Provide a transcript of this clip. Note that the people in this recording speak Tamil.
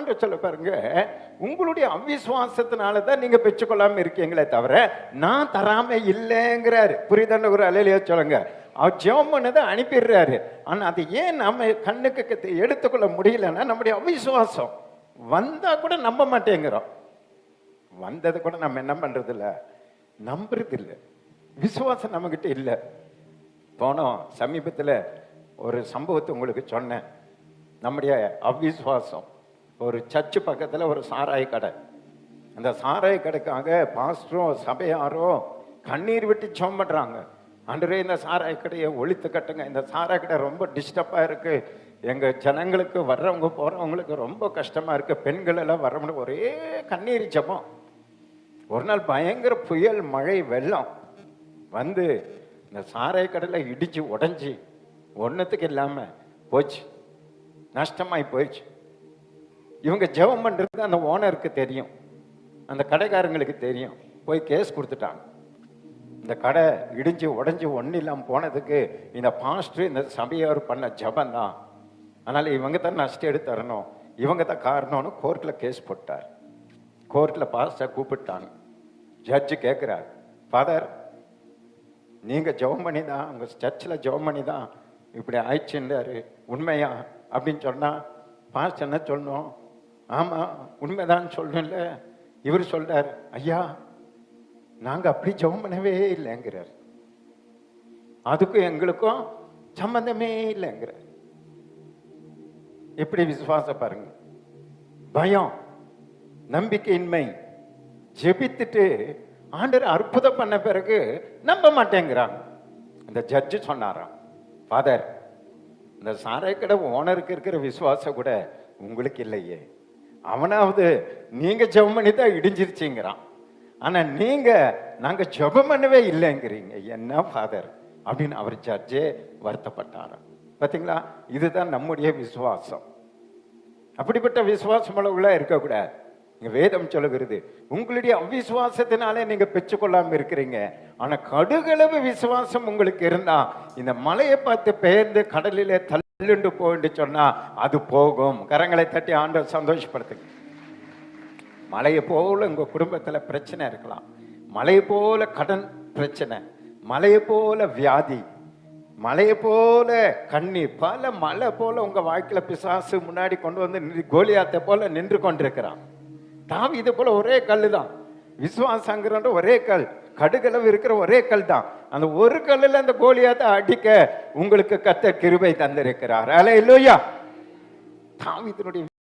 ஆண்டு சொல்ல பாருங்க, உங்களுடைய அவிசுவாசத்தினால தான் நீங்க பெற்றுக்கொள்ளாம இருக்கீங்களே தவிர நான் தராம இல்லைங்கிறாரு. புரியுதான? ஒரு அலையிலேயே சொல்லுங்க. அவர் ஜெபம் பண்ணதை அனுப்பிடுறாரு. ஆனா அது ஏன் நம்ம கண்ணுக்கு எடுத்துக்கொள்ள முடியலன்னா நம்முடைய அவிசுவாசம். வந்தா கூட நம்ப மாட்டேங்கிறோம். வந்தது கூட நம்ம என்ன பண்றது இல்ல, நம்புறது இல்லை. விசுவாசம் நம்ம கிட்ட இல்லை. போனோம் சமீபத்தில் ஒரு சம்பவத்தை உங்களுக்கு சொன்னேன். நம்முடைய அவிசுவாசம். ஒரு சர்ச்சு பக்கத்தில் ஒரு சாராய கடை. அந்த சாராய கடைக்காக பாஸ்டரும் சபையாரும் கண்ணீர் விட்டு ஜெபம் பண்றாங்க. ஆண்டவரே, இந்த சாராய கடையை ஒழித்து கட்டுங்க, இந்த சாராய கடை ரொம்ப டிஸ்டர்பாக இருக்கு, எங்க ஜனங்களுக்கு வர்றவங்க போறவங்களுக்கு ரொம்ப கஷ்டமா இருக்கு, பெண்கள் எல்லாம் வர முடியும், ஒரே கண்ணீர் ஜெபம். ஒரு நாள் பயங்கர புயல், மழை, வெள்ளம் வந்து இந்த சாராய கடையில் இடிச்சு உடஞ்சி ஒன்றுத்துக்கு இல்லாமல் போச்சு, நஷ்டமாய் போயிடுச்சு. இவங்க ஜெபம் பண்ணுறது அந்த ஓனருக்கு தெரியும், அந்த கடைக்காரங்களுக்கு தெரியும். போய் கேஸ் கொடுத்துட்டாங்க. இந்த கடை இடிஞ்சு உடஞ்சி ஒன்றும் இல்லாமல் போனதுக்கு இந்த பாஸ்டர் இந்த சபையார் பண்ண ஜெபம் தான், அதனால் இவங்க தான் நஷ்டம் எடுத்து தரணும், இவங்க தான் காரணம்னு கோர்ட்டில் கேஸ் போட்டார். கோர்ட்டில் பாஸ்டர் கூப்பிட்டாங்க. ஜட்ஜு கேட்குறார், ஃபாதர், நீங்கள் ஜெபம் பண்ணி தான், உங்கள் சர்ச்சில் ஜெபம் பண்ணி தான் இப்படி ஆயிடுச்சுன்றாரு, உண்மையா அப்படின்னு சொன்னால் பாஸ்டர் என்ன சொல்லணும்? ஆமாம் உண்மைதான் சொல்லணும்ல. இவர் சொல்றார், ஐயா நாங்கள் அப்படி ஜெபம் பண்ணவே இல்லைங்கிறார், அதுக்கும் எங்களுக்கும் சம்பந்தமே இல்லைங்கிறார். எப்படி விசுவாசம் பாருங்க. பயம், நம்பிக்கையின்மை. ஜெபித்துட்டு ஆண்டவர் அற்புதம் பண்ண பிறகு நம்ப மாட்டேங்கிறாங்க. இந்த ஜட்ஜு சொன்னாராம், ஃபாதர், இந்த சாராய கடை ஓனருக்கு இருக்கிற விசுவாசம் கூட உங்களுக்கு இல்லையே, அவனாவது நீங்க ஜெபம் பண்ணி தான் இடிஞ்சிருச்சுங்கிறான், ஆனா நீங்க நாங்க ஜெபம் பண்ணவே இல்லைங்கிறீங்க, என்ன ஃபாதர் அப்படின்னு அவர் ஜட்ஜே வருத்தப்பட்டாராம். பார்த்தீங்களா? இதுதான் நம்முடைய விசுவாசம். அப்படிப்பட்ட விசுவாசம் உள்ள இருக்கக்கூடாது. வேதம் சொல்லுகிறது, உங்களுடைய அவிசுவாசத்தினாலே நீங்க பெற்றுக்கொள்ளாம இருக்கிறீங்க. ஆனா கடுகளவு விசுவாசம் உங்களுக்கு இருந்தா இந்த மலையை பார்த்து பெயர்ந்து கடலிலே தள்ளுண்டு போன்னு சொன்னா அது போகும். கரங்களை தட்டி ஆண்டவர் சந்தோஷப்படுத்துங்க. மலையை போல உங்க குடும்பத்துல பிரச்சனை இருக்கலாம், மலையை போல கடன் பிரச்சனை, மலையை போல வியாதி, மலையை போல கண்ணீர், பல மலை போல உங்க வாழ்க்கையில பிசாசு முன்னாடி கொண்டு வந்து கோலியாத்தை போல நின்று கொண்டிருக்கிறான். தாவீது போல ஒரே கல்லு தான் விசுவாசங்கிற ஒரே கல், கடுகளவு இருக்கிற ஒரே கல் தான். அந்த ஒரு கல்லுல அந்த கோலியாத்தை அடிக்க உங்களுக்கு கர்த்தர் கிருபை தந்திருக்கிறார். அல்லேலூயா. தாவீதினுடைய